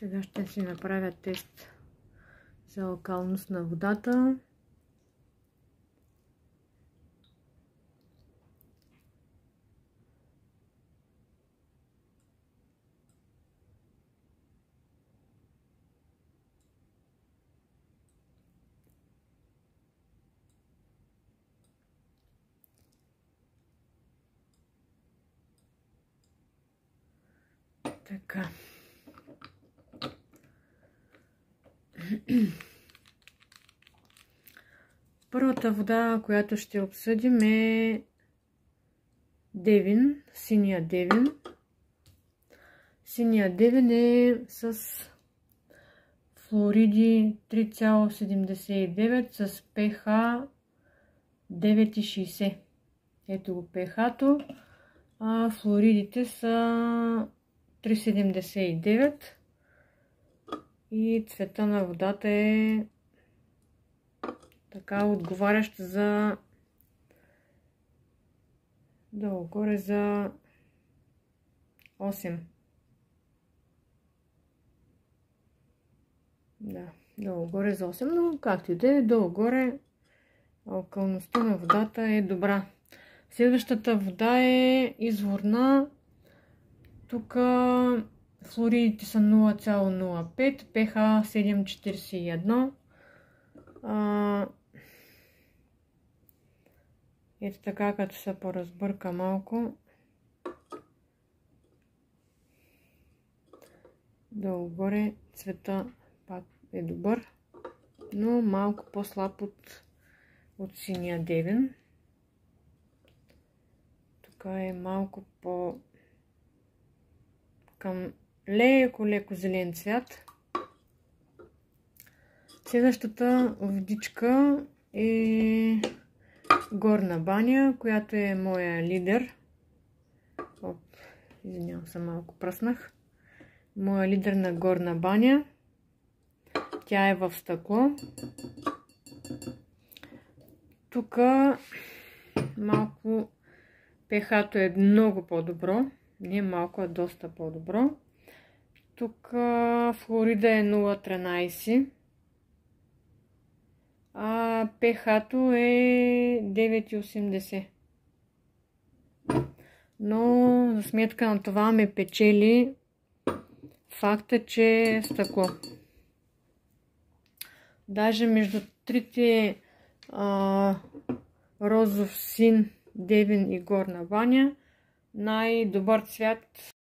Сега ще си направя тест за алкалност на водата. Така. Първата вода, която ще обсъдим, е Девин, синия Девин. Синия Девин е с флуориди 3,79 с pH 9,60. Ето го pH-то, а флуоридите са 3,79 и цвета на водата е така отговарящ за долу-горе за 8. Да, долу-горе за 8, но както и да е, долу-горе алкалността на водата е добра. Следващата вода е изворна. Тук флуоридите са 0,05, pH 7,41. Ето така, като се поразбърка малко. Долу-горе цвета пак е добър, но малко по-слаб от синия Девин. Тук е малко по към леко зелен цвят. Следващата водичка е Горна баня, която е моя лидер. Извинявам се, малко пръснах. Моя лидер на Горна баня. Тя е в стъкло. Тук малко pH-то е много по-добро. Не малко, а доста по-добро. Тук флуорида е 0,13. А pH-то е 9,80. Но за сметка на това ме печели факта, че е стъкло. Даже между трите розов, син, Девин и Горна баня най-добър цвят